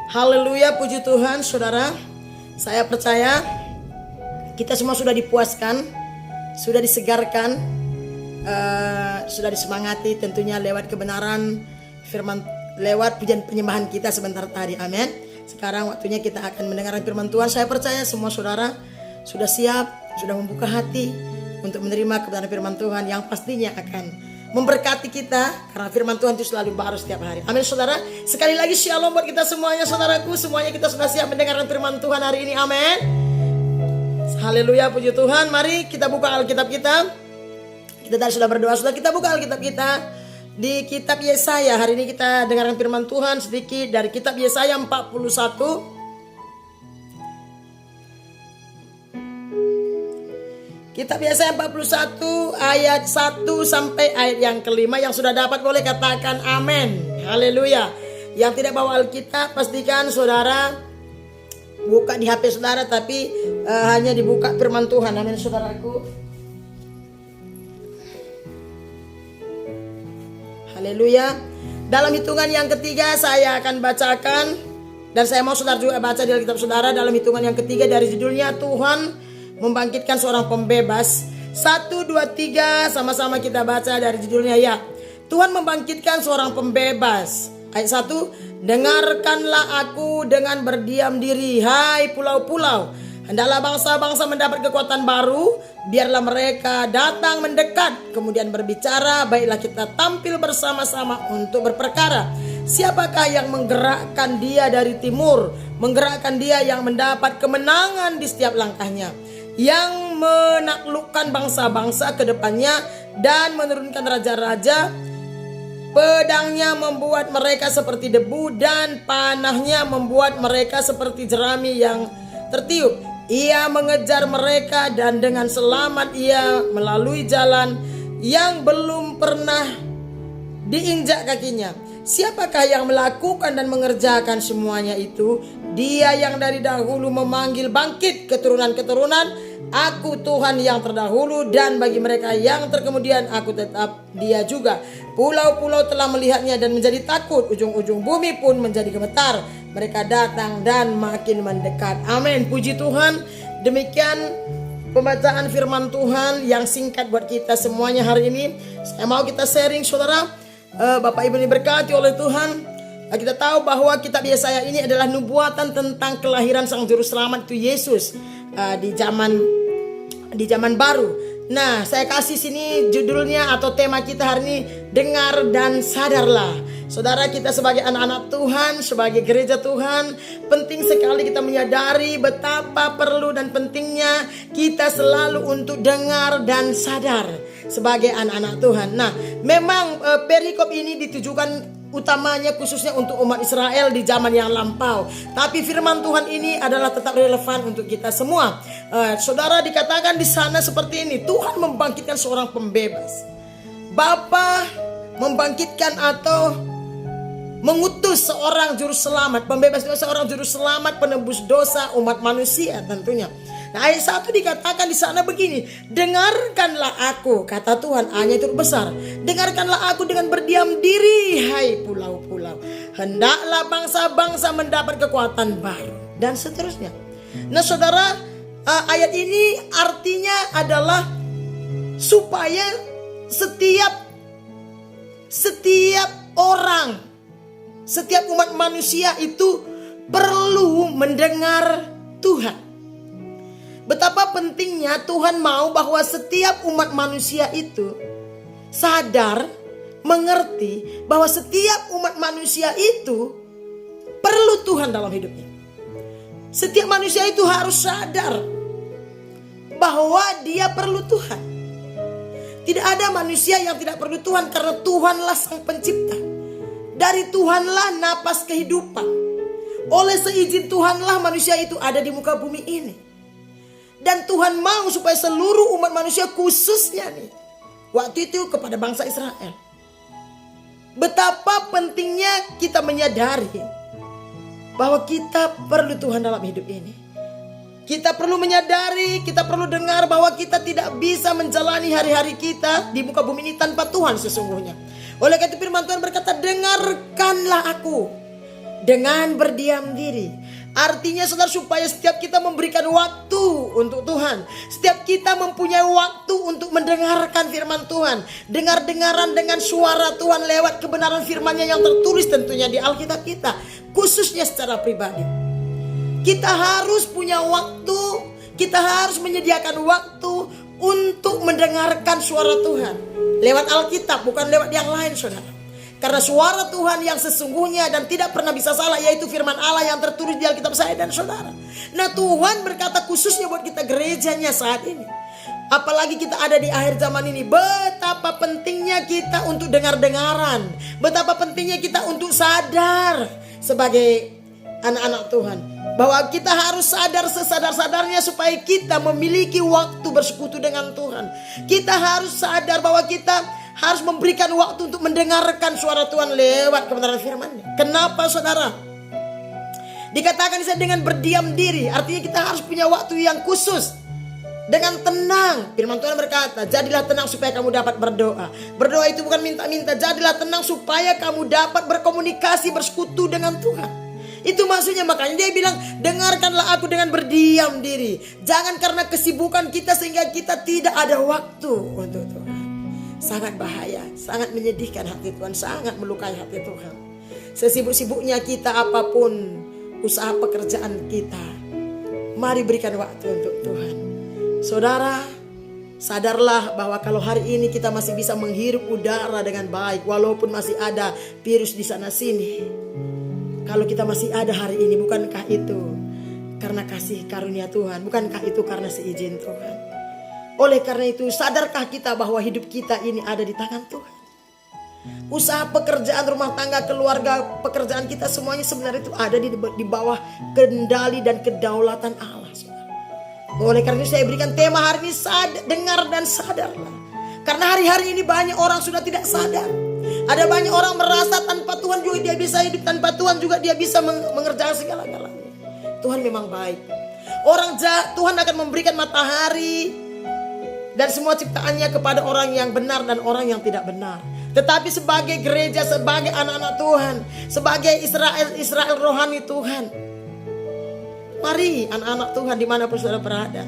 Haleluya, puji Tuhan, saudara. Saya percaya kita semua sudah dipuaskan, sudah disegarkan, sudah disemangati tentunya lewat kebenaran firman, lewat pujian penyembahan kita sebentar tadi. Amin. Sekarang waktunya kita akan mendengarkan firman Tuhan. Saya percaya semua saudara sudah siap, sudah membuka hati untuk menerima kebenaran firman Tuhan yang pastinya akan memberkati kita, karena firman Tuhan itu selalu baru setiap hari. Amin saudara. Sekali lagi shalom buat kita semuanya, saudaraku. Semuanya kita sudah siap mendengarkan firman Tuhan hari ini. Amin. Haleluya, puji Tuhan. Mari kita buka Alkitab kita. Kita tadi sudah berdoa, sudah kita buka Alkitab kita di kitab Yesaya. Hari ini kita dengarkan firman Tuhan sedikit dari kitab Yesaya 41. Kitab Yesaya 41 ayat 1 sampai ayat yang kelima. Yang sudah dapat boleh katakan amin. Haleluya. Yang tidak bawa Alkitab, pastikan saudara buka di HP saudara, tapi hanya dibuka firman Tuhan. Amin saudaraku. Haleluya. Dalam hitungan yang ketiga saya akan bacakan, dan saya mau saudara juga baca di Alkitab saudara. Dalam hitungan yang ketiga dari judulnya Tuhan membangkitkan seorang pembebas. 1, 2, 3 sama-sama kita baca dari judulnya ya. Tuhan membangkitkan seorang pembebas. Ayat 1, dengarkanlah aku dengan berdiam diri, hai pulau-pulau. Hendaklah bangsa-bangsa mendapat kekuatan baru. Biarlah mereka datang mendekat, kemudian berbicara. Baiklah kita tampil bersama-sama untuk berperkara. Siapakah yang menggerakkan dia dari timur, menggerakkan dia yang mendapat kemenangan di setiap langkahnya, yang menaklukkan bangsa-bangsa ke depannya dan menurunkan raja-raja. Pedangnya membuat mereka seperti debu dan panahnya membuat mereka seperti jerami yang tertiup. Ia mengejar mereka dan dengan selamat ia melalui jalan yang belum pernah diinjak kakinya. Siapakah yang melakukan dan mengerjakan semuanya itu? Dia yang dari dahulu memanggil bangkit keturunan-keturunan. Aku Tuhan yang terdahulu, dan bagi mereka yang terkemudian aku tetap Dia juga. Pulau-pulau telah melihatnya dan menjadi takut, ujung-ujung bumi pun menjadi gemetar. Mereka datang dan makin mendekat. Amin, puji Tuhan. Demikian pembacaan firman Tuhan yang singkat buat kita semuanya hari ini. Saya mau kita sharing saudara. Bapak Ibu diberkati oleh Tuhan. Kita tahu bahwa kitab Yesaya ini adalah nubuatan tentang kelahiran Sang Juru Selamat itu Yesus di zaman baru. Nah, saya kasih sini judulnya atau tema kita hari ini, dengar dan sadarlah. Saudara, kita sebagai anak-anak Tuhan, sebagai gereja Tuhan, penting sekali kita menyadari betapa perlu dan pentingnya kita selalu untuk dengar dan sadar sebagai anak-anak Tuhan. Nah, memang perikop ini ditujukan utamanya khususnya untuk umat Israel di zaman yang lampau. Tapi firman Tuhan ini adalah tetap relevan untuk kita semua. Saudara, dikatakan di sana seperti ini, Tuhan membangkitkan seorang pembebas. Bapa membangkitkan atau mengutus seorang juru selamat, pembebas itu seorang juru selamat, penebus dosa umat manusia tentunya. Nah, ayat 1 dikatakan di sana begini, dengarkanlah aku, kata Tuhan, hanya itu besar. Dengarkanlah aku dengan berdiam diri, hai pulau-pulau. Hendaklah bangsa-bangsa mendapat kekuatan baru, dan seterusnya. Nah saudara, ayat ini artinya adalah supaya setiap orang, setiap umat manusia itu perlu mendengar Tuhan. Betapa pentingnya Tuhan mau bahwa setiap umat manusia itu sadar, mengerti bahwa setiap umat manusia itu perlu Tuhan dalam hidupnya. Setiap manusia itu harus sadar bahwa dia perlu Tuhan. Tidak ada manusia yang tidak perlu Tuhan, karena Tuhanlah Sang Pencipta. Dari Tuhanlah napas kehidupan. Oleh seizin Tuhanlah manusia itu ada di muka bumi ini. Dan Tuhan mau supaya seluruh umat manusia, khususnya nih waktu itu kepada bangsa Israel, betapa pentingnya kita menyadari bahwa kita perlu Tuhan dalam hidup ini. Kita perlu menyadari, kita perlu dengar bahwa kita tidak bisa menjalani hari-hari kita di muka bumi ini tanpa Tuhan sesungguhnya. Oleh karena itu firman Tuhan berkata, dengarkanlah aku. dengan berdiam diri. Artinya saudara, supaya setiap kita memberikan waktu untuk Tuhan. Setiap kita mempunyai waktu untuk mendengarkan firman Tuhan. Dengar-dengaran dengan suara Tuhan lewat kebenaran firman-Nya yang tertulis tentunya di Alkitab kita. Khususnya secara pribadi. Kita harus punya waktu. Kita harus menyediakan waktu untuk mendengarkan suara Tuhan. Lewat Alkitab, bukan lewat yang lain saudara. Karena suara Tuhan yang sesungguhnya dan tidak pernah bisa salah, yaitu firman Allah yang tertulis di Alkitab saya dan saudara. Nah, Tuhan berkata khususnya buat kita gerejanya saat ini. Apalagi kita ada di akhir zaman ini. Betapa pentingnya kita untuk dengar-dengaran. Betapa pentingnya kita untuk sadar sebagai anak-anak Tuhan. Bahwa kita harus sadar sesadar-sadarnya supaya kita memiliki waktu bersekutu dengan Tuhan. Kita harus sadar bahwa kita harus memberikan waktu untuk mendengarkan suara Tuhan lewat kebenaran firman-Nya. Kenapa saudara? Dikatakan dengan berdiam diri. Artinya kita harus punya waktu yang khusus. Dengan tenang. Firman Tuhan berkata, jadilah tenang supaya kamu dapat berdoa. Berdoa itu bukan minta-minta. Jadilah tenang supaya kamu dapat berkomunikasi, bersekutu dengan Tuhan. Itu maksudnya, makanya dia bilang, dengarkanlah aku dengan berdiam diri. Jangan karena kesibukan kita sehingga kita tidak ada waktu untuk Tuhan. Sangat bahaya, sangat menyedihkan hati Tuhan, sangat melukai hati Tuhan. Sesibuk-sibuknya kita apapun usaha pekerjaan kita, mari berikan waktu untuk Tuhan. Saudara, sadarlah bahwa kalau hari ini kita masih bisa menghirup udara dengan baik, walaupun masih ada virus di sana sini. Kalau kita masih ada hari ini, bukankah itu karena kasih karunia Tuhan? Bukankah itu karena seizin Tuhan? Oleh karena itu, sadarkah kita bahwa hidup kita ini ada di tangan Tuhan? Usaha pekerjaan, rumah tangga, keluarga, pekerjaan kita semuanya sebenarnya itu ada di bawah kendali dan kedaulatan Allah. Oleh karena itu saya berikan tema hari ini, dengar dan sadarlah. Karena hari-hari ini banyak orang sudah tidak sadar. Ada banyak orang merasa tanpa Tuhan juga dia bisa hidup, tanpa Tuhan juga dia bisa mengerjakan segala-galanya. Tuhan memang baik. Tuhan akan memberikan matahari dan semua ciptaannya kepada orang yang benar dan orang yang tidak benar. Tetapi sebagai gereja, sebagai anak-anak Tuhan, sebagai Israel rohani Tuhan, mari anak-anak Tuhan dimanapun saudara berada,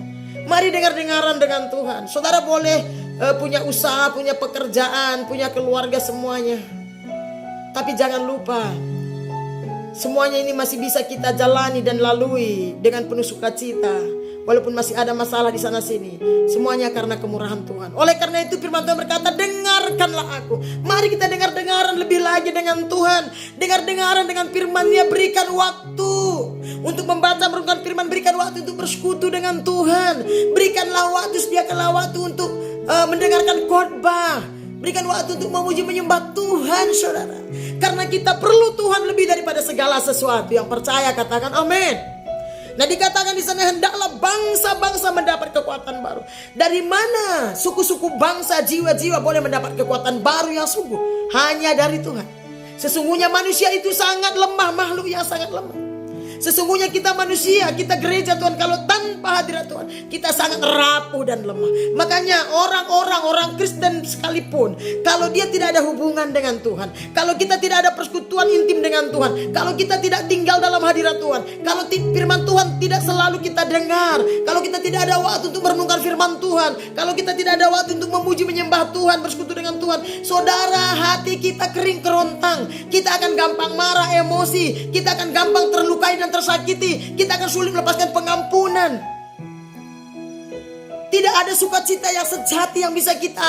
mari dengar-dengaran dengan Tuhan. Saudara boleh punya usaha, punya pekerjaan, punya keluarga semuanya. Tapi jangan lupa, semuanya ini masih bisa kita jalani dan lalui dengan penuh sukacita. Walaupun masih ada masalah di sana sini, semuanya karena kemurahan Tuhan. Oleh karena itu firman Tuhan berkata, dengarkanlah aku. Mari kita dengar-dengaran lebih lagi dengan Tuhan. Dengar-dengaran dengan firman-Nya, berikan waktu untuk membaca, merenungkan firman, berikan waktu untuk bersekutu dengan Tuhan. Berikanlah waktu, sediakanlah waktu untuk mendengarkan khotbah. Berikan waktu untuk memuji menyembah Tuhan saudara. Karena kita perlu Tuhan lebih daripada segala sesuatu. Yang percaya katakan amin. Nah, dikatakan di sana, hendaklah bangsa-bangsa mendapat kekuatan baru. Dari mana suku-suku bangsa, jiwa-jiwa boleh mendapat kekuatan baru yang sungguh? Hanya dari Tuhan. Sesungguhnya manusia itu sangat lemah, makhluk yang sangat lemah. Sesungguhnya kita manusia, kita gereja Tuhan, kalau tanpa hadirat Tuhan, kita sangat rapuh dan lemah. Makanya orang Kristen sekalipun, kalau dia tidak ada hubungan dengan Tuhan, kalau kita tidak ada persekutuan intim dengan Tuhan, kalau kita tidak tinggal dalam hadirat Tuhan, kalau firman Tuhan tidak selalu kita dengar, kalau kita tidak ada waktu untuk merenungkan firman Tuhan, kalau kita tidak ada waktu untuk memuji menyembah Tuhan, bersekutu dengan Tuhan, saudara, hati kita kering kerontang. Kita akan gampang marah, emosi, kita akan gampang terlukai dan tersakiti, kita akan sulit melepaskan pengampunan. Tidak ada sukacita yang sejati yang bisa kita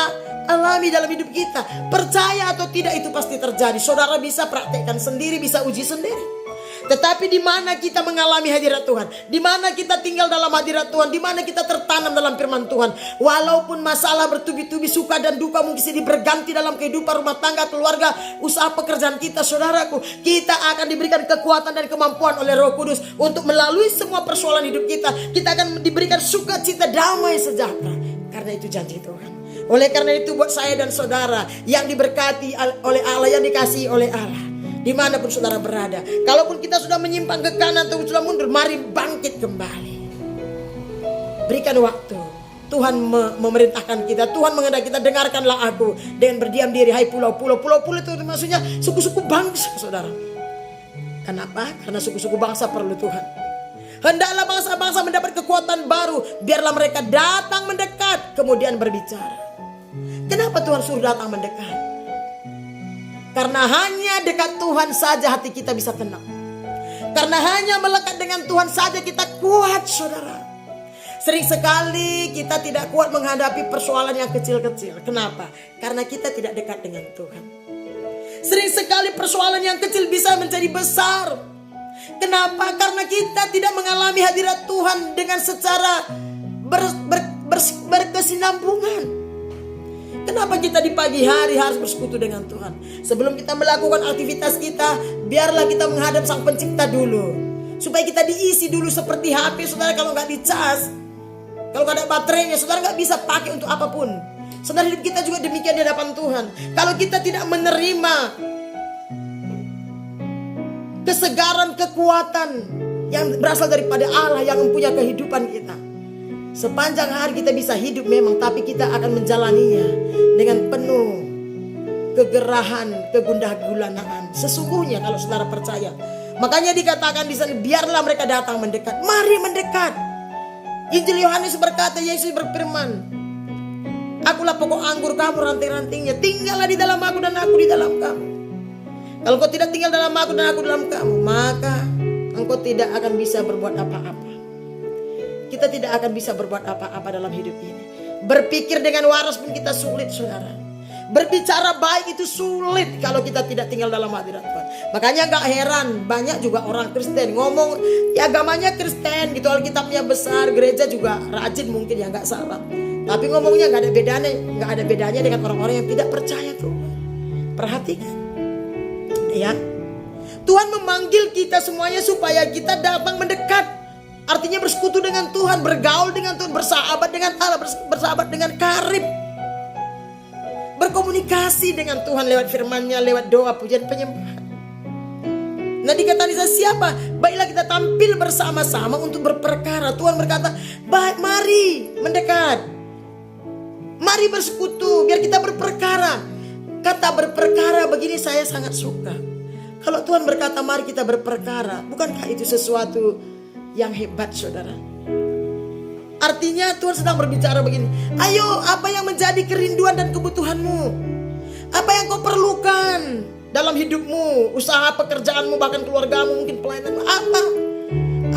alami dalam hidup kita. Percaya atau tidak itu pasti terjadi. Saudara bisa praktekkan sendiri, bisa uji sendiri. Tetapi di mana kita mengalami hadirat Tuhan, di mana kita tinggal dalam hadirat Tuhan, di mana kita tertanam dalam firman Tuhan, walaupun masalah bertubi-tubi, suka dan duka mungkin sedih berganti dalam kehidupan rumah tangga, keluarga, usaha pekerjaan kita, saudaraku, kita akan diberikan kekuatan dan kemampuan oleh Roh Kudus untuk melalui semua persoalan hidup kita. Kita akan diberikan sukacita, damai, sejahtera. Karena itu janji Tuhan. Oleh karena itu buat saya dan saudara yang diberkati oleh Allah, yang dikasihi oleh Allah, dimanapun saudara berada, kalaupun kita sudah menyimpang ke kanan atau sudah mundur, mari bangkit kembali. Berikan waktu. Tuhan memerintahkan kita, Tuhan menghendaki kita, dengarkanlah aku dengan berdiam diri. Hai pulau-pulau itu maksudnya suku-suku bangsa saudara. Kenapa? Karena suku-suku bangsa perlu Tuhan. Hendaklah bangsa-bangsa mendapat kekuatan baru. Biarlah mereka datang mendekat, kemudian berbicara. Kenapa Tuhan suruh datang mendekat? Karena hanya dekat Tuhan saja hati kita bisa tenang. Karena hanya melekat dengan Tuhan saja kita kuat, saudara. Sering sekali kita tidak kuat menghadapi persoalan yang kecil-kecil. Kenapa? Karena kita tidak dekat dengan Tuhan. Sering sekali persoalan yang kecil bisa menjadi besar. Kenapa? Karena kita tidak mengalami hadirat Tuhan dengan secara berkesinambungan. Kenapa kita di pagi hari harus bersekutu dengan Tuhan? Sebelum kita melakukan aktivitas kita, biarlah kita menghadap Sang Pencipta dulu. Supaya kita diisi dulu seperti HP, saudara, kalau nggak dicas, kalau nggak ada baterainya, saudara nggak bisa pakai untuk apapun. Saudara, hidup kita juga demikian di hadapan Tuhan. Kalau kita tidak menerima kesegaran, kekuatan yang berasal daripada Allah yang mempunyai kehidupan kita, sepanjang hari kita bisa hidup memang, tapi kita akan menjalaninya dengan penuh kegerahan, kegundah gulanaan. Sesungguhnya kalau saudara percaya, makanya dikatakan di sana, biarlah mereka datang mendekat. Mari mendekat. Injil Yohanes berkata, Yesus berfirman, akulah pokok anggur, kamu ranting-rantingnya. Tinggallah di dalam aku dan aku di dalam kamu. Kalau kau tidak tinggal dalam aku dan aku dalam kamu, maka engkau tidak akan bisa berbuat apa-apa. Kita tidak akan bisa berbuat apa-apa dalam hidup ini. Berpikir dengan waras pun kita sulit, saudara. Berbicara baik itu sulit kalau kita tidak tinggal dalam hadirat Tuhan. Makanya gak heran, banyak juga orang Kristen ngomong, ya agamanya Kristen gitu, Alkitabnya besar, gereja juga rajin mungkin, ya gak salah. Tapi ngomongnya gak ada bedanya dengan orang-orang yang tidak percaya Tuhan. Perhatikan. Ya, Tuhan memanggil kita semuanya supaya kita datang mendekat. Artinya bersekutu dengan Tuhan, bergaul dengan Tuhan, bersahabat dengan Allah, bersahabat dengan karib, berkomunikasi dengan Tuhan lewat firman-Nya, lewat doa, pujian, penyembahan. Nah, dikatakan siapa? Baiklah kita tampil bersama-sama untuk berperkara. Tuhan berkata, baik, mari mendekat, mari bersekutu, biar kita berperkara. Kata berperkara begini saya sangat suka. Kalau Tuhan berkata mari kita berperkara, bukankah itu sesuatu yang hebat, saudara? Artinya Tuhan sedang berbicara begini, ayo, apa yang menjadi kerinduan dan kebutuhanmu? Apa yang kau perlukan dalam hidupmu, usaha pekerjaanmu, bahkan keluargamu, mungkin pelayananmu, apa?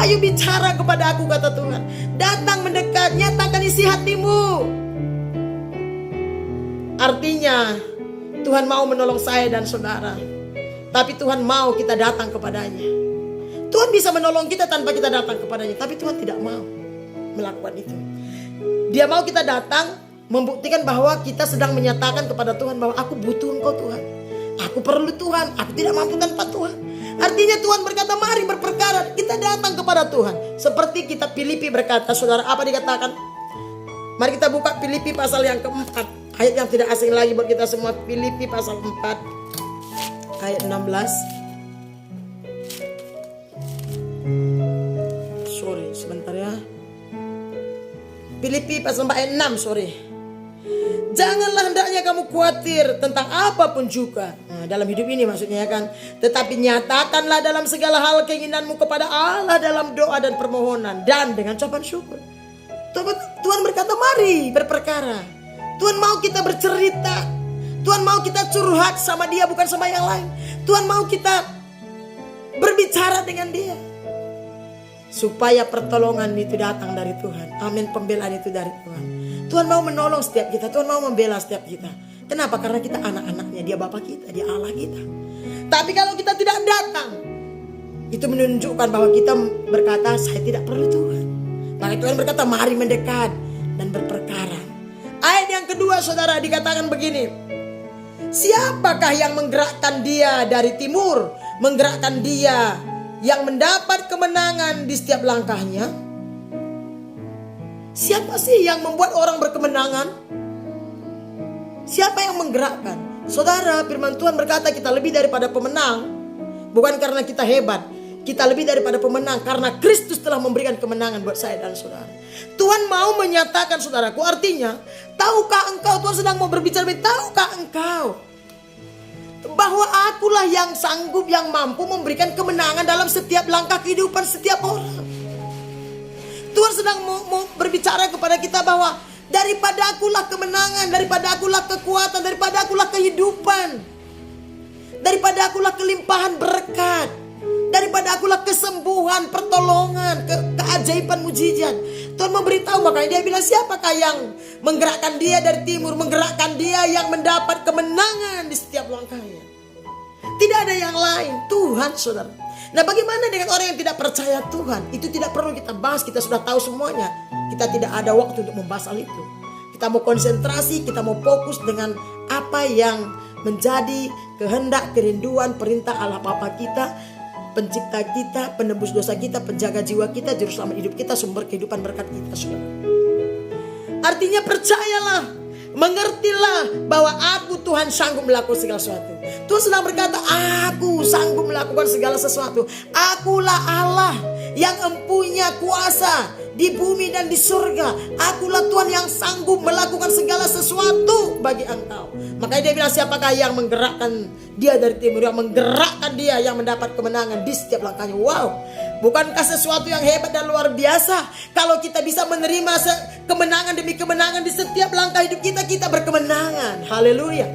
Ayo bicara kepada aku, kata Tuhan. Datang mendekat, nyatakan isi hatimu. Artinya Tuhan mau menolong saya dan saudara, tapi Tuhan mau kita datang kepadanya. Tuhan bisa menolong kita tanpa kita datang kepadanya, tapi Tuhan tidak mau melakukan itu. Dia mau kita datang, membuktikan bahwa kita sedang menyatakan kepada Tuhan bahwa aku butuh Engkau Tuhan, aku perlu Tuhan, aku tidak mampu tanpa Tuhan. Artinya Tuhan berkata mari berperkara, kita datang kepada Tuhan. Seperti kitab Filipi berkata, saudara, apa dikatakan? Mari kita buka Filipi pasal yang keempat, ayat yang tidak asing lagi buat kita semua. Filipi pasal 4 ayat 16. Sorry, sebentar ya. Filipi pasal 4 ayat 6, sorry. Janganlah hendaknya kamu khawatir tentang apapun juga. Nah, dalam hidup ini maksudnya ya kan. Tetapi nyatakanlah dalam segala hal keinginanmu kepada Allah dalam doa dan permohonan dan dengan ucapan syukur. Tuhan berkata mari berperkara. Tuhan mau kita bercerita. Tuhan mau kita curhat sama Dia, bukan sama yang lain. Tuhan mau kita berbicara dengan Dia, supaya pertolongan itu datang dari Tuhan. Amin, pembelaan itu dari Tuhan. Tuhan mau menolong setiap kita. Tuhan mau membela setiap kita. Kenapa? Karena kita anak-anaknya. Dia Bapa kita, Dia Allah kita. Tapi kalau kita tidak datang, itu menunjukkan bahwa kita berkata saya tidak perlu Tuhan. Maka Tuhan berkata mari mendekat dan berperkara. Ayat yang kedua, saudara, dikatakan begini. Siapakah yang menggerakkan dia dari timur? Menggerakkan dia yang mendapat kemenangan di setiap langkahnya? Siapa sih yang membuat orang berkemenangan? Siapa yang menggerakkan? Saudara, firman Tuhan berkata kita lebih daripada pemenang. Bukan karena kita hebat. Kita lebih daripada pemenang karena Kristus telah memberikan kemenangan buat saya dan saudara. Tuhan mau menyatakan, saudaraku, artinya tahukah engkau, Tuhan sedang mau berbicara, tahukah engkau bahwa akulah yang sanggup, yang mampu memberikan kemenangan dalam setiap langkah kehidupan setiap orang. Tuhan sedang mau berbicara kepada kita bahwa daripada akulah kemenangan, daripada akulah kekuatan, daripada akulah kehidupan, daripada akulah kelimpahan berkat, daripada akulah kesembuhan, pertolongan, keajaiban, mujizat. Tuhan memberitahu, makanya dia bilang, siapakah yang menggerakkan dia dari timur, menggerakkan dia yang mendapat kemenangan di setiap langkahnya. Tidak ada yang lain, Tuhan, saudara. Nah, bagaimana dengan orang yang tidak percaya Tuhan? Itu tidak perlu kita bahas, kita sudah tahu semuanya. Kita tidak ada waktu untuk membahas hal itu. Kita mau konsentrasi, kita mau fokus dengan apa yang menjadi kehendak, kerinduan, perintah Allah Bapa kita, pencipta kita, penebus dosa kita, penjaga jiwa kita, juru selamat hidup kita, sumber kehidupan berkat kita, saudara. Artinya percayalah, mengertilah bahwa aku Tuhan sanggup melakukan segala sesuatu. Tuhan sedang berkata, aku sanggup melakukan segala sesuatu. Akulah Allah yang empunya kuasa di bumi dan di surga. Akulah Tuhan yang sanggup melakukan segala sesuatu bagi engkau. Makanya dia bilang, siapakah yang menggerakkan dia dari timur, yang menggerakkan dia yang mendapat kemenangan di setiap langkahnya. Wow, bukankah sesuatu yang hebat dan luar biasa kalau kita bisa menerima kemenangan demi kemenangan di setiap langkah hidup kita, kita berkemenangan. Haleluya.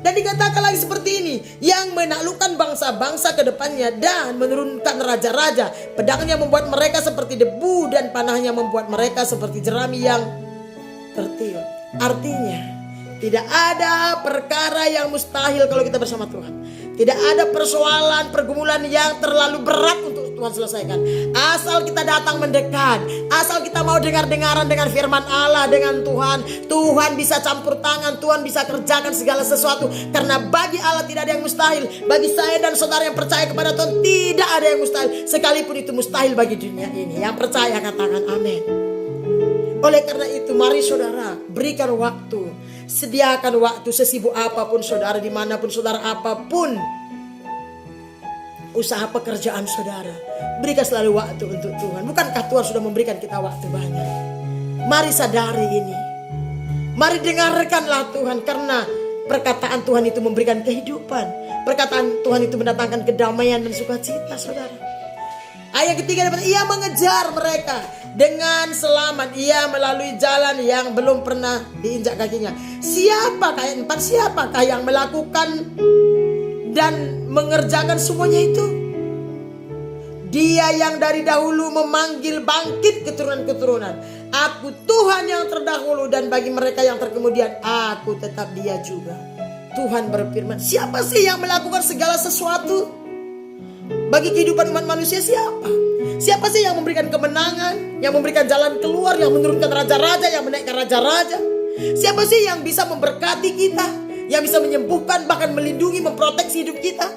Dan dikatakan lagi seperti ini, yang menaklukkan bangsa-bangsa ke depannya dan menurunkan raja-raja. Pedangnya membuat mereka seperti debu dan panahnya membuat mereka seperti jerami yang tertiup. Artinya, tidak ada perkara yang mustahil kalau kita bersama Tuhan. Tidak ada persoalan, pergumulan yang terlalu berat untuk Tuhan selesaikan. Asal kita datang mendekat, asal kita mau dengar-dengaran dengan firman Allah, dengan Tuhan, Tuhan bisa campur tangan, Tuhan bisa kerjakan segala sesuatu. Karena bagi Allah tidak ada yang mustahil. Bagi saya dan saudara yang percaya kepada Tuhan, tidak ada yang mustahil. Sekalipun itu mustahil bagi dunia ini. Yang percaya katakan amin. Oleh karena itu, mari saudara berikan waktu. Sediakan waktu sesibuk apapun saudara, dimanapun saudara, apapun usaha pekerjaan saudara, berikan selalu waktu untuk Tuhan. Bukankah Tuhan sudah memberikan kita waktu banyak? Mari sadari ini. Mari dengarkanlah Tuhan, karena perkataan Tuhan itu memberikan kehidupan. Perkataan Tuhan itu mendatangkan kedamaian dan sukacita, saudara. Ayat ketiga, ia mengejar mereka dengan selamat. Ia melalui jalan yang belum pernah diinjak kakinya. Siapakah, ayat 4, siapakah yang melakukan dan mengerjakan semuanya itu? Dia yang dari dahulu memanggil bangkit keturunan-keturunan. Aku Tuhan yang terdahulu, dan bagi mereka yang terkemudian, aku tetap dia juga. Tuhan berfirman, siapa sih yang melakukan segala sesuatu? Bagi kehidupan umat manusia siapa? Siapa sih yang memberikan kemenangan, yang memberikan jalan keluar, yang menurunkan raja-raja, yang menaikkan raja-raja? Siapa sih yang bisa memberkati kita, yang bisa menyembuhkan, bahkan melindungi, memproteksi hidup kita?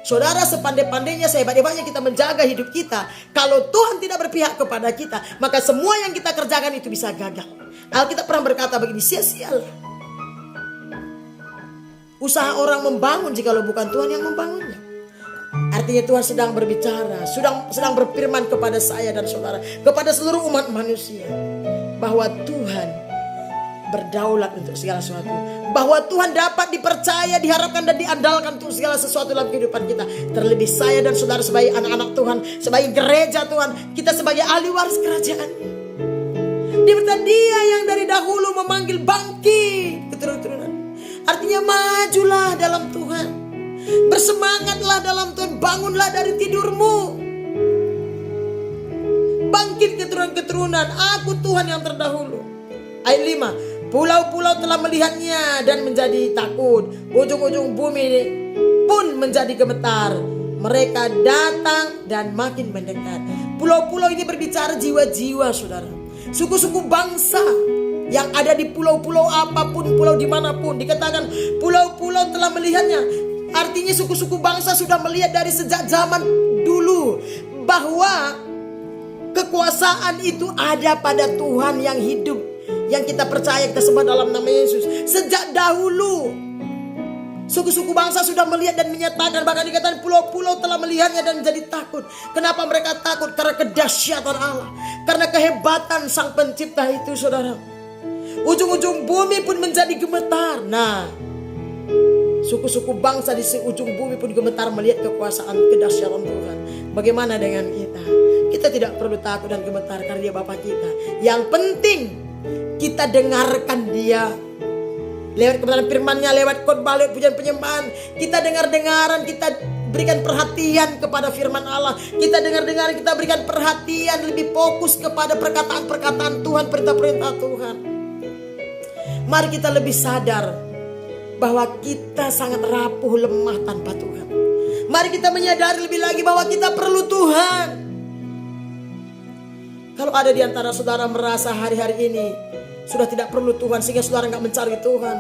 Saudara, sepandai-pandainya, sehebat-hebatnya kita menjaga hidup kita, kalau Tuhan tidak berpihak kepada kita, maka semua yang kita kerjakan itu bisa gagal. Alkitab pernah berkata begini, sia-sialah usaha orang membangun jikalau bukan Tuhan yang membangunnya. Artinya Tuhan sedang berbicara, sedang berfirman kepada saya dan saudara, kepada seluruh umat manusia, bahwa Tuhan berdaulat untuk segala sesuatu, bahwa Tuhan dapat dipercaya, diharapkan dan diandalkan untuk segala sesuatu dalam kehidupan kita. Terlebih saya dan saudara sebagai anak-anak Tuhan, sebagai gereja Tuhan, kita sebagai ahli waris kerajaan. Dia berkata, dia yang dari dahulu memanggil bangkit keturunan. Artinya majulah dalam Tuhan, bersemangatlah dalam Tuhan, bangunlah dari tidurmu, bangkit keturunan-keturunan, aku Tuhan yang terdahulu. Ayat 5, pulau-pulau telah melihatnya dan menjadi takut, ujung-ujung bumi pun menjadi gemetar. Mereka datang dan makin mendekat. Pulau-pulau ini berbicara jiwa-jiwa, saudara. Suku-suku bangsa yang ada di pulau-pulau apapun, pulau dimanapun, dikatakan pulau-pulau telah melihatnya. Artinya suku-suku bangsa sudah melihat dari sejak zaman dulu bahwa kekuasaan itu ada pada Tuhan yang hidup, yang kita percaya, kita sembah dalam nama Yesus. Sejak dahulu suku-suku bangsa sudah melihat dan menyatakan, bahkan dikatakan pulau-pulau telah melihatnya dan menjadi takut. Kenapa mereka takut? Karena kedahsyatan Allah, karena kehebatan Sang Pencipta itu, saudara. Ujung-ujung bumi pun menjadi gemetar. Nah, Suku-suku bangsa di seujung bumi pun gemetar melihat kekuasaan kedahsyatan Tuhan. Bagaimana dengan kita? Kita tidak perlu takut dan gemetar karena Dia Bapa kita. Yang penting kita dengarkan Dia. Lewat kebenaran firman-Nya, lewat khotbah, lewat pujian penyembahan. Kita dengar-dengaran, kita berikan perhatian kepada firman Allah. Kita dengar-dengaran, kita berikan perhatian, lebih fokus kepada perkataan-perkataan Tuhan, perintah-perintah Tuhan. Mari kita lebih sadar bahwa kita sangat rapuh, lemah tanpa Tuhan. Mari kita menyadari lebih lagi bahwa kita perlu Tuhan. Kalau ada di antara saudara merasa hari-hari ini sudah tidak perlu Tuhan, sehingga saudara nggak mencari Tuhan.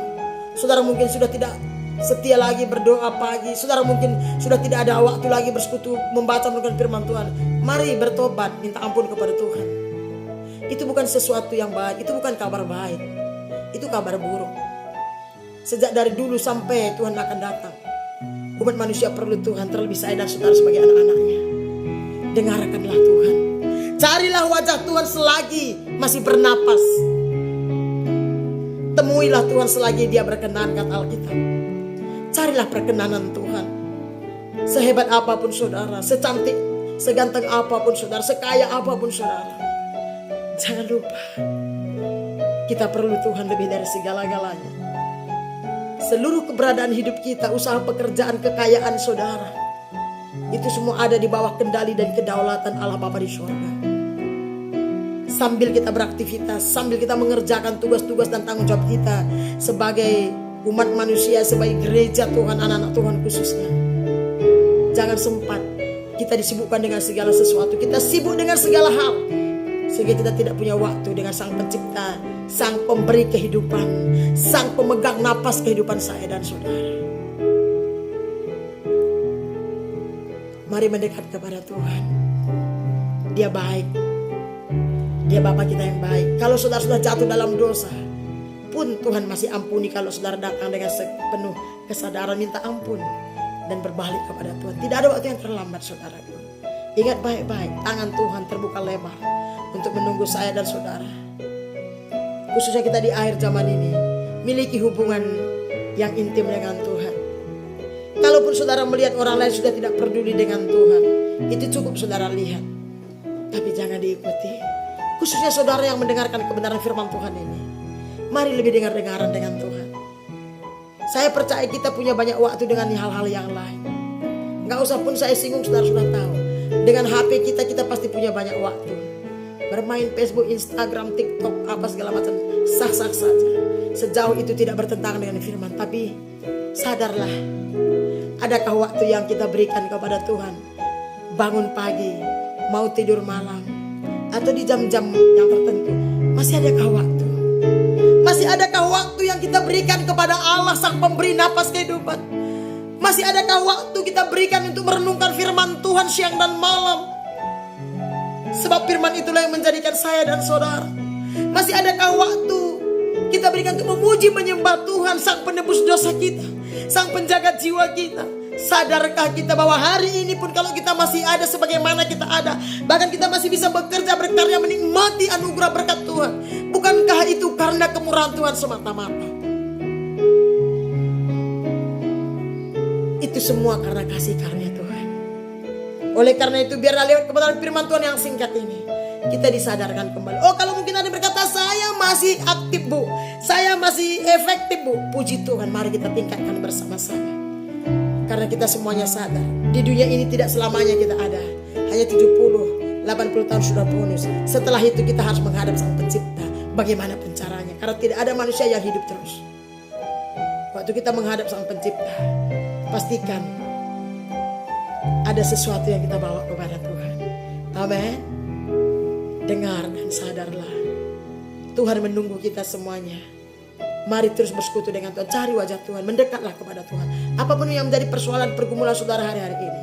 Saudara mungkin sudah tidak setia lagi berdoa pagi. Saudara mungkin sudah tidak ada waktu lagi bersekutu, membaca mendengar firman Tuhan. Mari bertobat, minta ampun kepada Tuhan. Itu bukan sesuatu yang baik, itu bukan kabar baik, itu kabar buruk. Sejak dari dulu sampai Tuhan akan datang, umat manusia perlu Tuhan, terlebih saya dan saudara sebagai anak-anaknya. Dengarkanlah Tuhan. Carilah wajah Tuhan selagi masih bernapas. Temuilah Tuhan selagi Dia berkenan, kata Alkitab. Carilah perkenanan Tuhan. Sehebat apapun saudara, secantik, seganteng apapun saudara, sekaya apapun saudara, jangan lupa kita perlu Tuhan lebih dari segala-galanya. Seluruh keberadaan hidup kita, usaha, pekerjaan, kekayaan saudara, itu semua ada di bawah kendali dan kedaulatan Allah Bapa di surga. Sambil kita beraktivitas, sambil kita mengerjakan tugas-tugas dan tanggung jawab kita sebagai umat manusia, sebagai gereja Tuhan, anak-anak Tuhan khususnya, jangan sempat kita disibukkan dengan segala sesuatu. Kita sibuk dengan segala hal sehingga kita tidak punya waktu dengan Sang Pencipta, Sang Pemberi kehidupan, Sang Pemegang napas kehidupan saya dan saudara. Mari mendekat kepada Tuhan. Dia baik. Dia Bapa kita yang baik. Kalau saudara sudah jatuh dalam dosa pun Tuhan masih ampuni. Kalau saudara datang dengan sepenuh kesadaran, minta ampun dan berbalik kepada Tuhan. Tidak ada waktu yang terlambat saudaraku. Ingat baik-baik, tangan Tuhan terbuka lebar untuk menunggu saya dan saudara. Khususnya kita di akhir zaman ini, miliki hubungan yang intim dengan Tuhan. Kalaupun saudara melihat orang lain sudah tidak peduli dengan Tuhan, itu cukup saudara lihat, tapi jangan diikuti. Khususnya saudara yang mendengarkan kebenaran firman Tuhan ini, mari lebih dengar-dengaran dengan Tuhan. Saya percaya kita punya banyak waktu dengan hal-hal yang lain. Gak usah pun saya singgung, saudara sudah tahu. Dengan HP kita pasti punya banyak waktu. Bermain Facebook, Instagram, TikTok, apa segala macam, sah-sah saja. Sejauh itu tidak bertentangan dengan firman. Tapi sadarlah, adakah waktu yang kita berikan kepada Tuhan? Bangun pagi, mau tidur malam, atau di jam-jam yang tertentu, masih adakah waktu? Masih adakah waktu yang kita berikan kepada Allah, Sang Pemberi napas kehidupan? Masih adakah waktu kita berikan untuk merenungkan firman Tuhan siang dan malam? Sebab firman itulah yang menjadikan saya dan saudara. Masih adakah waktu kita berikan untuk memuji menyembah Tuhan, Sang Penebus dosa kita, Sang Penjaga jiwa kita? Sadarkah kita bahwa hari ini pun kalau kita masih ada sebagaimana kita ada, bahkan kita masih bisa bekerja, berkarya, menikmati anugerah berkat Tuhan, bukankah itu karena kemurahan Tuhan semata-mata? Itu semua karena kasih karunia Tuhan. Oleh karena itu, biarlah lewat kebenaran firman Tuhan yang singkat ini, kita disadarkan kembali. Oh, kalau mungkin ada yang berkata, saya masih aktif bu, saya masih efektif bu, puji Tuhan, mari kita tingkatkan bersama-sama. Karena kita semuanya sadar, di dunia ini tidak selamanya kita ada. Hanya 70, 80 tahun sudah bonus. Setelah itu kita harus menghadap Sang Pencipta. Bagaimanapun caranya, karena tidak ada manusia yang hidup terus. Waktu kita menghadap Sang Pencipta, pastikan ada sesuatu yang kita bawa kepada Tuhan. Amin. Dengar dan sadarlah, Tuhan menunggu kita semuanya. Mari terus bersekutu dengan Tuhan, cari wajah Tuhan, mendekatlah kepada Tuhan. Apapun yang menjadi persoalan pergumulan saudara hari-hari ini,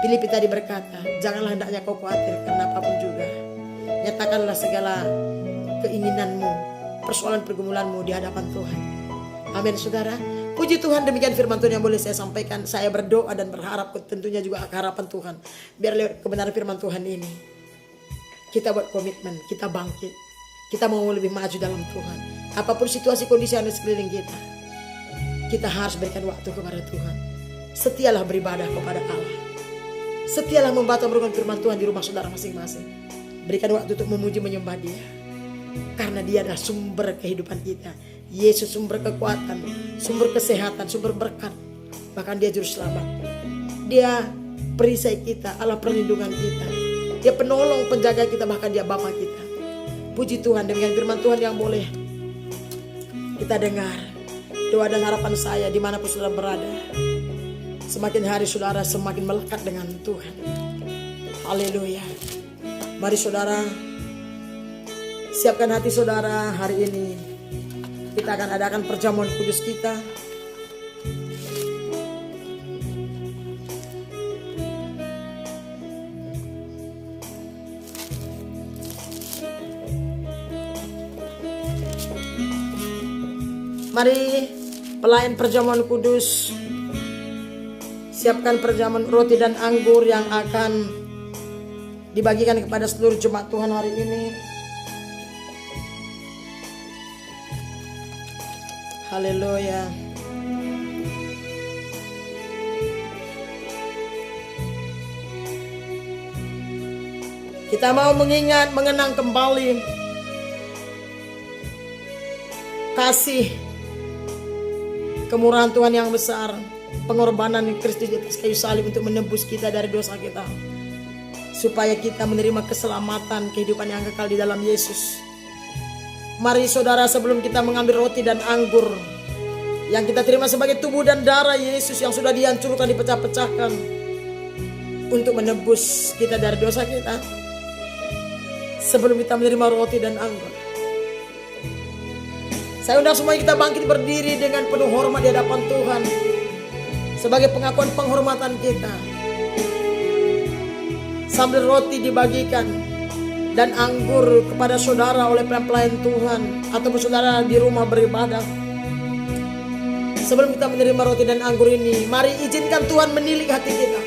Filipi tadi berkata, janganlah hendaknya kau khawatir karena apapun juga. Nyatakanlah segala keinginanmu, persoalan pergumulanmu di hadapan Tuhan. Amin saudara. Puji Tuhan, demikian firman Tuhan yang boleh saya sampaikan. Saya berdoa dan berharap tentunya juga harapan Tuhan. Biar lewat kebenaran firman Tuhan ini, kita buat komitmen, kita bangkit. Kita mau lebih maju dalam Tuhan. Apapun situasi kondisi yang ada di sekeliling kita, kita harus berikan waktu kepada Tuhan. Setialah beribadah kepada Allah. Setialah membaca merenungkan firman Tuhan di rumah saudara masing-masing. Berikan waktu untuk memuji menyembah Dia. Karena Dia adalah sumber kehidupan kita. Yesus sumber kekuatan, sumber kesehatan, sumber berkat. Bahkan Dia juru selamat. Dia perisai kita, Allah perlindungan kita. Dia penolong, penjaga kita, bahkan Dia Bapa kita. Puji Tuhan, demikian firman Tuhan yang boleh kita dengar. Doa dan harapan saya dimanapun saudara berada, semakin hari saudara semakin melekat dengan Tuhan. Haleluya. Mari saudara, siapkan hati saudara. Hari ini kita akan adakan perjamuan kudus kita. Mari pelayan perjamuan kudus, siapkan perjamuan roti dan anggur yang akan dibagikan kepada seluruh jemaat Tuhan hari ini. Haleluya. Kita mau mengenang kembali kasih, kemurahan Tuhan yang besar, pengorbanan Kristus di atas kayu salib untuk menebus kita dari dosa kita, supaya kita menerima keselamatan, kehidupan yang kekal di dalam Yesus. Mari saudara, sebelum kita mengambil roti dan anggur yang kita terima sebagai tubuh dan darah Yesus yang sudah dihancurkan, dipecah-pecahkan untuk menebus kita dari dosa kita, sebelum kita menerima roti dan anggur, saya undang semuanya kita bangkit berdiri dengan penuh hormat di hadapan Tuhan sebagai pengakuan penghormatan kita. Sambil roti dibagikan dan anggur kepada saudara oleh pelayan Tuhan ataupun saudara di rumah beribadah. Sebelum kita menerima roti dan anggur ini, mari izinkan Tuhan menilik hati kita.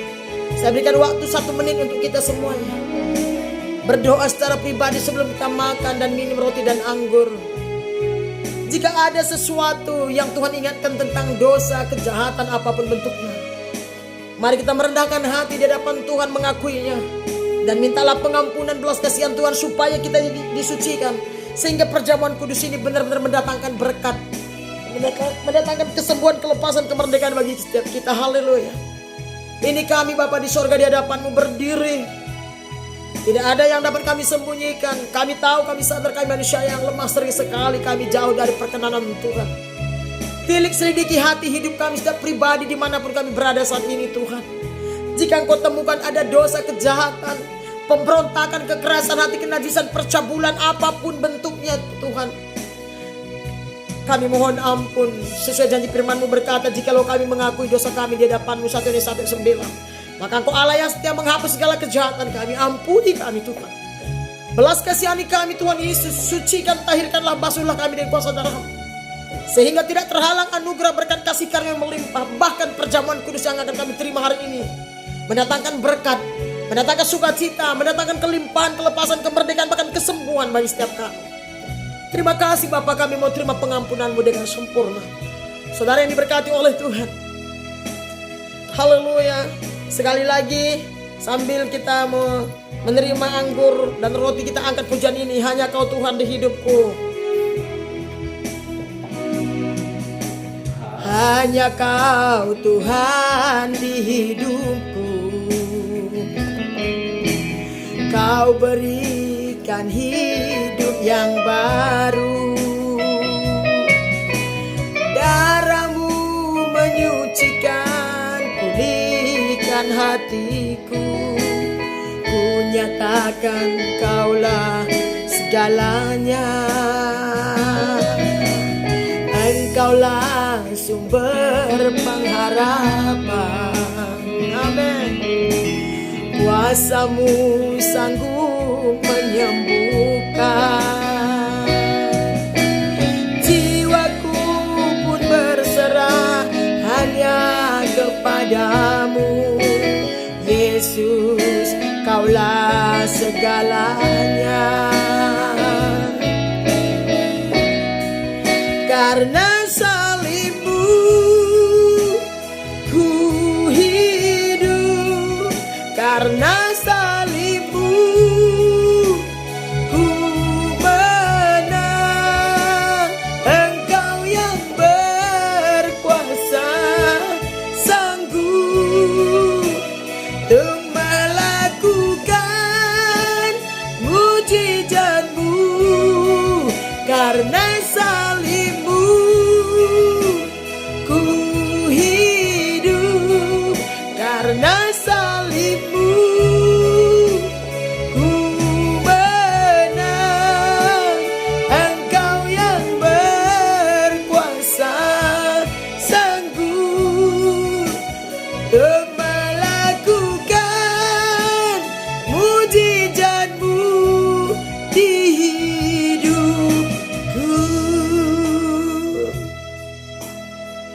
Saya berikan waktu 1 menit untuk kita semuanya berdoa secara pribadi sebelum kita makan dan minum roti dan anggur. Jika ada sesuatu yang Tuhan ingatkan tentang dosa, kejahatan apapun bentuknya, mari kita merendahkan hati di hadapan Tuhan, mengakuinya, dan mintalah pengampunan belas kasihan Tuhan supaya kita disucikan, sehingga perjamuan kudus ini benar-benar mendatangkan berkat, mendatangkan kesembuhan, kelepasan, kemerdekaan bagi setiap kita. Haleluya. Ini kami Bapa di sorga di hadapan-Mu berdiri. Tidak ada yang dapat kami sembunyikan. Kami tahu, kami sadar kami manusia yang lemah, sering sekali kami jauh dari perkenanan Tuhan. Tilik selidiki hati hidup kami setiap pribadi dimanapun kami berada saat ini Tuhan. Jika Engkau temukan ada dosa, kejahatan, pemberontakan, kekerasan hati, kenajisan, percabulan, apapun bentuknya Tuhan, kami mohon ampun. Sesuai janji firman-Mu berkata, jikalau kami mengakui dosa kami di hadapan-Mu, 1 Yohanes 1:9, maka Engkau Allah yang setia menghapus segala kejahatan kami. Ampuni kami Tuhan. Belas kasihani kami Tuhan Yesus. Sucikan, tahirkanlah, basuhlah kami dengan kuasa darah-Mu, sehingga tidak terhalang anugerah berkat kasih karunia yang melimpah. Bahkan perjamuan kudus yang akan kami terima hari ini mendatangkan berkat, mendatangkan sukacita, mendatangkan kelimpahan, kelepasan, kemerdekaan, bahkan kesembuhan bagi setiap kami. Terima kasih Bapa, kami mau terima pengampunan-Mu dengan sempurna. Saudara yang diberkati oleh Tuhan, haleluya. Sekali lagi, sambil kita menerima anggur dan roti, kita angkat pujian ini. Hanya Kau Tuhan di hidupku. Hanya Kau Tuhan di hidupku. Kau berikan hidup yang baru. Darah-Mu menyucikan, pulihkan hatiku. Ku nyatakan Kaulah segalanya. Engkaulah sumber pengharapan. Amin. Kuasa-Mu sanggup menyembuhkan. Jiwaku pun berserah hanya kepadamu. Yesus, Kaulah segalanya. Karena salib-Mu Karena salibmu ku hidup, karena salibmu ku menang. Engkau yang berkuasa sanggup untuk melakukan mujizatmu di hidupku.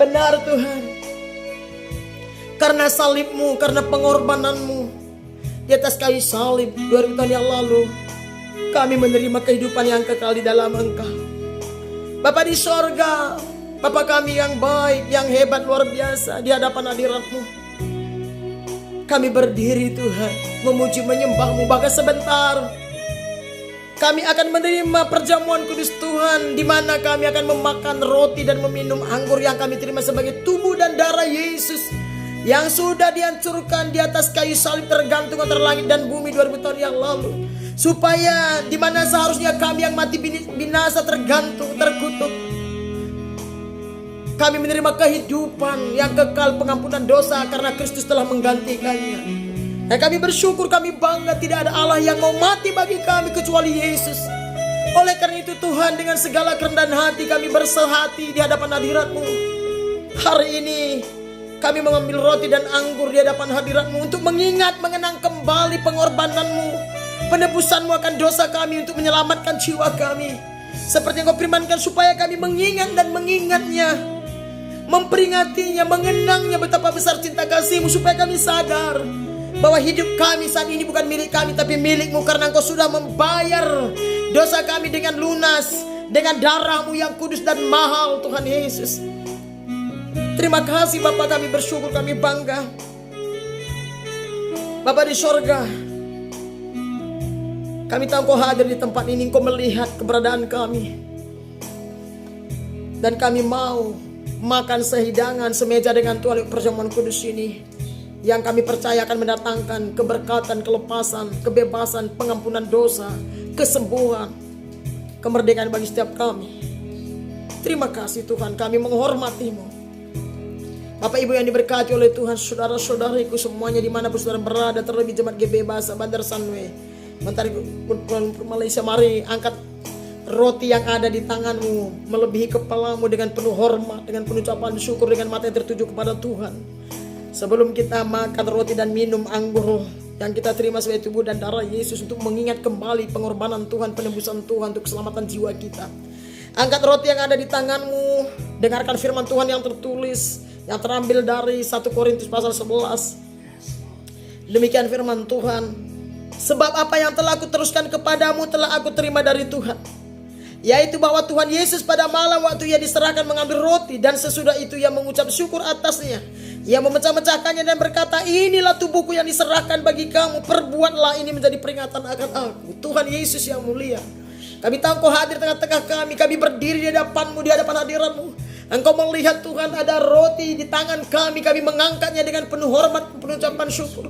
Benar Tuhan, karena salibmu, karena pengorbananmu di atas kayu salib 2000 tahun yang lalu, kami menerima kehidupan yang kekal di dalam Engkau. Bapa di sorga, Bapa kami yang baik, yang hebat, luar biasa, di hadapan hadirat-Mu kami berdiri Tuhan, memuji menyembah-Mu. Bahkan sebentar kami akan menerima perjamuan kudus Tuhan, di mana kami akan memakan roti dan meminum anggur yang kami terima sebagai tubuh dan darah Yesus yang sudah dihancurkan di atas kayu salib, tergantung antara langit dan bumi 2000 tahun yang lalu. Supaya di mana seharusnya kami yang mati binasa, tergantung, terkutuk, kami menerima kehidupan yang kekal, pengampunan dosa karena Kristus telah menggantikannya. Dan kami bersyukur, kami bangga, tidak ada Allah yang mau mati bagi kami kecuali Yesus. Oleh karena itu Tuhan, dengan segala kerendahan hati kami bersehati di hadapan hadirat-Mu. Hari ini kami mengambil roti dan anggur di hadapan hadirat-Mu untuk mengingat, mengenang kembali pengorbanan-Mu, penebusan-Mu akan dosa kami untuk menyelamatkan jiwa kami. Seperti yang Kau firmankan, supaya kami mengingat dan mengingatnya, memperingatinya, mengenangnya betapa besar cinta kasih-Mu, supaya kami sadar bahwa hidup kami saat ini bukan milik kami tapi milik-Mu, karena Engkau sudah membayar dosa kami dengan lunas, dengan darah-Mu yang kudus dan mahal Tuhan Yesus. Terima kasih Bapa, kami bersyukur, kami bangga. Bapa di sorga, kami tahu Engkau hadir di tempat ini, Engkau melihat keberadaan kami, dan kami mau makan sehidangan semeja dengan Tuhan perjamuan kudus ini, yang kami percaya akan mendatangkan keberkatan, kelepasan, kebebasan, pengampunan dosa, kesembuhan, kemerdekaan bagi setiap kami. Terima kasih Tuhan, kami menghormati-Mu. Bapak Ibu yang diberkati oleh Tuhan, saudara-saudariku semuanya dimanapun saudara berada, terlebih jemaat GB Bahasa Bandar Sunway, Mentari Malaysia, mari angkat roti yang ada di tanganmu, melebihi kepalamu dengan penuh hormat, dengan penuh ucapan syukur, dengan mata yang tertuju kepada Tuhan. Sebelum kita makan roti dan minum anggur yang kita terima sebagai tubuh dan darah Yesus, untuk mengingat kembali pengorbanan Tuhan, penebusan Tuhan untuk keselamatan jiwa kita. Angkat roti yang ada di tanganmu, dengarkan firman Tuhan yang tertulis, yang terambil dari 1 Korintus pasal 11. Demikian firman Tuhan, sebab apa yang telah aku teruskan kepadamu telah aku terima dari Tuhan, yaitu bahwa Tuhan Yesus pada malam waktu Ia diserahkan mengambil roti, dan sesudah itu Ia mengucap syukur atasnya. Ia memecah-mecahkannya dan berkata, inilah tubuhku yang diserahkan bagi kamu, perbuatlah ini menjadi peringatan akan aku. Tuhan Yesus yang mulia, kami tahu Engkau hadir tengah-tengah kami. Kami berdiri di hadapan-Mu, di hadapan hadirat-Mu. Engkau melihat Tuhan ada roti di tangan kami. Kami mengangkatnya dengan penuh hormat, penuh ucapan syukur,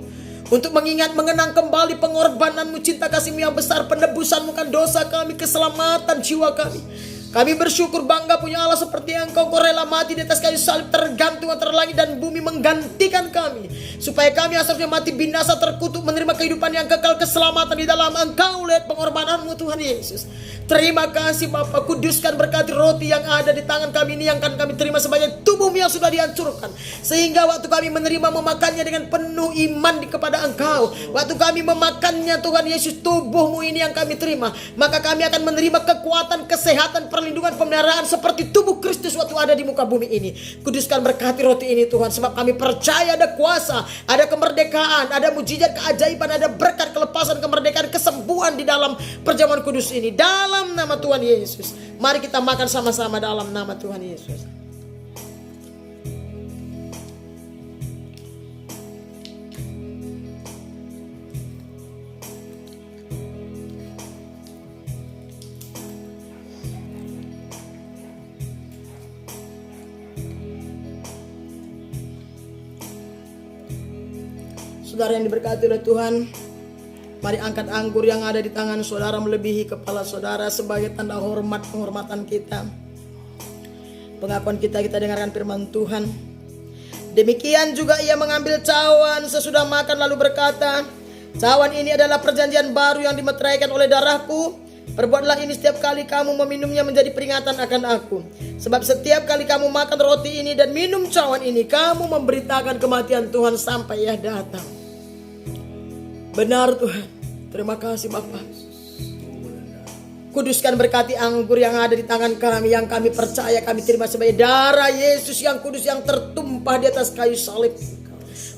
untuk mengingat, mengenang kembali pengorbanan-Mu, cinta kasih-Mu yang besar, penebusan-Mu kan dosa kami, keselamatan jiwa kami. Kami bersyukur, bangga punya Allah seperti Engkau. Engkau rela mati di atas kayu salib, tergantung antara langit dan bumi, menggantikan kami, supaya kami asalnya mati binasa, terkutuk, menerima kehidupan yang kekal, keselamatan di dalam Engkau. Lihat pengorbanan-Mu Tuhan Yesus. Terima kasih Bapa, kuduskan berkati roti yang ada di tangan kami ini, yang akan kami terima sebagai tubuh-Mu yang sudah dihancurkan, sehingga waktu kami menerima, memakannya dengan penuh iman kepada Engkau. Waktu kami memakannya Tuhan Yesus, tubuh-Mu ini yang kami terima, maka kami akan menerima kekuatan, kesehatan, perlindungan, pemeliharaan seperti tubuh Kristus waktu ada di muka bumi ini. Kuduskan berkati roti ini Tuhan, sebab kami percaya ada kuasa, ada kemerdekaan, ada mujizat, keajaiban, ada berkat, kelepasan, kemerdekaan, kesembuhan di dalam perjamuan kudus ini, dalam nama Tuhan Yesus. Mari kita makan sama-sama dalam nama Tuhan Yesus. Saudara yang diberkati oleh Tuhan, Mari angkat anggur yang ada di tangan saudara melebihi kepala saudara sebagai tanda hormat penghormatan kita. Pengakuan kita dengarkan firman Tuhan. Demikian juga ia mengambil cawan sesudah makan lalu berkata, cawan ini adalah perjanjian baru yang dimeteraikan oleh darahku. Perbuatlah ini setiap kali kamu meminumnya menjadi peringatan akan aku. Sebab setiap kali kamu makan roti ini dan minum cawan ini, kamu memberitakan kematian Tuhan sampai ia datang. Benar Tuhan. Terima kasih Bapa. Kuduskan berkati anggur yang ada di tangan kami, yang kami percaya kami terima sebagai darah Yesus yang kudus yang tertumpah di atas kayu salib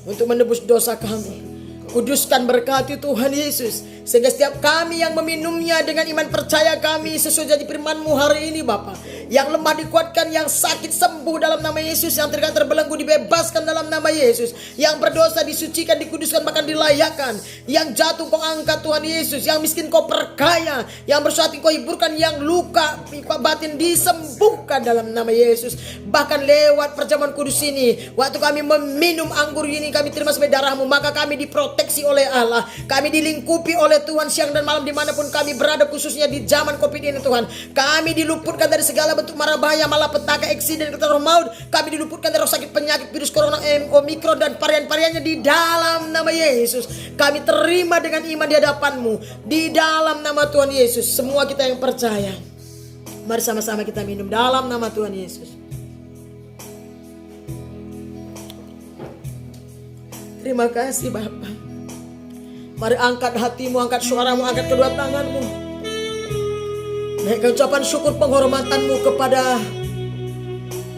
untuk menebus dosa kami. Kuduskan berkati Tuhan Yesus, sehingga setiap kami yang meminumnya dengan iman percaya kami sesuai janji firman-Mu hari ini Bapa. Yang lemah dikuatkan, yang sakit sembuh dalam nama Yesus, yang terikat terbelenggu dibebaskan dalam nama Yesus, yang berdosa disucikan, dikuduskan, bahkan dilayakkan, yang jatuh Kau angkat Tuhan Yesus, yang miskin Kau perkaya, yang bersuatu Kau hiburkan, yang luka batin disembuhkan dalam nama Yesus. Bahkan lewat perjamuan kudus ini, waktu kami meminum anggur ini, kami terima sebagai darah-Mu, maka kami diproteksi oleh Allah, kami dilingkupi oleh Tuhan siang dan malam dimanapun kami berada, khususnya di zaman COVID ini Tuhan. Kami diluputkan dari segala bentuk mara bahaya, malapetaka, eksiden, roh maut. Kami diluputkan dari roh sakit, penyakit, virus corona, omikron dan varian-variannya di dalam nama Yesus. Kami terima dengan iman di hadapan-Mu di dalam nama Tuhan Yesus. Semua kita yang percaya, mari sama-sama kita minum dalam nama Tuhan Yesus. Terima kasih Bapa. Mari angkat hatimu, angkat suaramu, angkat kedua tanganmu. Naikkan ucapan syukur penghormatanmu kepada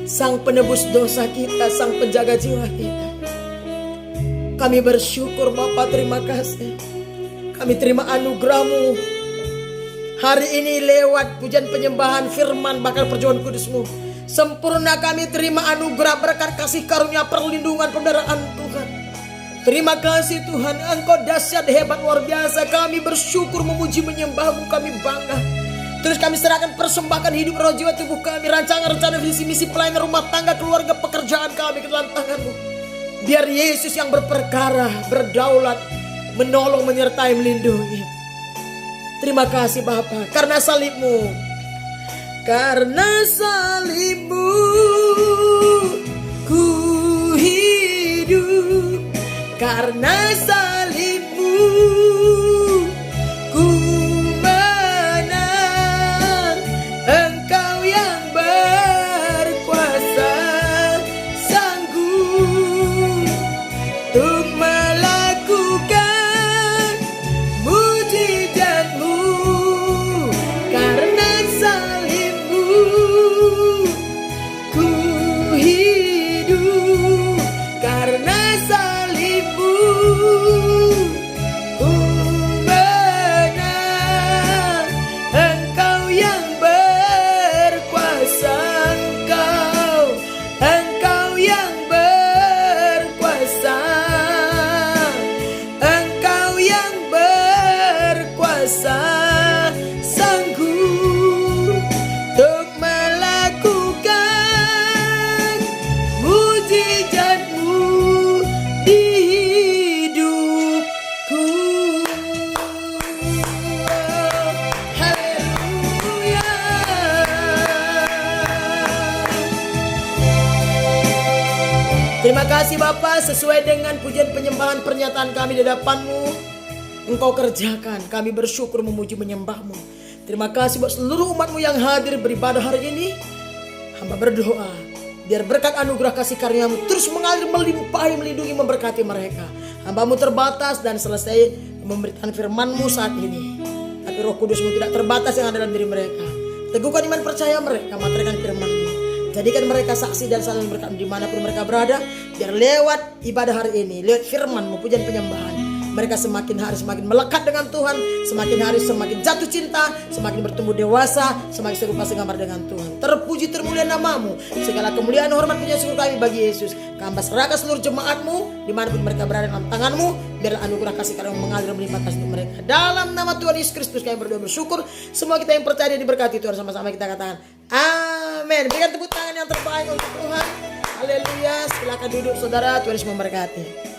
Sang penebus dosa kita, Sang penjaga jiwa kita. Kami bersyukur Bapa, terima kasih. Kami terima anugerah-Mu hari ini lewat pujian penyembahan firman bakal perjuangan kudus-Mu. Sempurna kami terima anugerah berkat kasih karunia perlindungan pemeliharaan Tuhan. Terima kasih Tuhan, Engkau dahsyat, hebat, luar biasa. Kami bersyukur, memuji, menyembah-Mu, kami bangga. Terus kami serahkan persembahkan hidup, roh, jiwa, tubuh kami, rancangan, rencana, visi, misi, pelayanan, rumah tangga, keluarga, pekerjaan kami ke dalam tangan-Mu. Biar Yesus yang berperkara, berdaulat, menolong, menyertai, melindungi. Terima kasih Bapa, karena salib-Mu. Karena salib-Mu ku hidup. Karena salib-Mu ku menang. Engkau yang berkuasa, sanggup untuk melakukan mujizat-Mu. Karena salib-Mu ku hidup. Karena salib-Mu ku menang. Engkau yang berkuasa, Engkau yang berkuasa, Engkau yang berkuasa, sanggup untuk melakukan mujizat-Mu di hidupku. Haleluya. Terima kasih Bapa, sesuai dengan pujian penyembahan pernyataan kami di hadapan-Mu, Engkau kerjakan. Kami bersyukur, memuji, menyembah-Mu. Terima kasih buat seluruh umat-Mu yang hadir beribadah hari ini. Hamba berdoa, biar berkat anugerah kasih karunia-Mu terus mengalir, melimpahi, melindungi, memberkati mereka. Hamba-Mu terbatas dan selesai memberikan firman-Mu saat ini. Tapi Roh Kudus-Mu tidak terbatas yang ada dalam diri mereka. Teguhkan iman percaya mereka, materikan firman-Mu. Jadikan mereka saksi dan saling berkat dimanapun mereka berada. Biar lewat ibadah hari ini, lewat firman-Mu, pujian penyembahan, mereka semakin hari semakin melekat dengan Tuhan, semakin hari semakin jatuh cinta, semakin bertumbuh dewasa, semakin serupa segambar dengan Tuhan. Terpuji, termulia nama-Mu. Segala kemuliaan, hormat, puji, syukur kami bagi Yesus. Kami serahkan seluruh jemaat-Mu dimanapun mereka berada dalam tangan-Mu. Biarlah anugerah kasih karunia mengalir melimpah kasih untuk mereka. Dalam nama Tuhan Yesus Kristus kami berdoa bersyukur. Semua kita yang percaya diberkati Tuhan, sama-sama kita katakan amin. Berikan tepuk tangan yang terbaik untuk Tuhan. Haleluya. Silakan duduk saudara, Tuhan Yesus memberkati.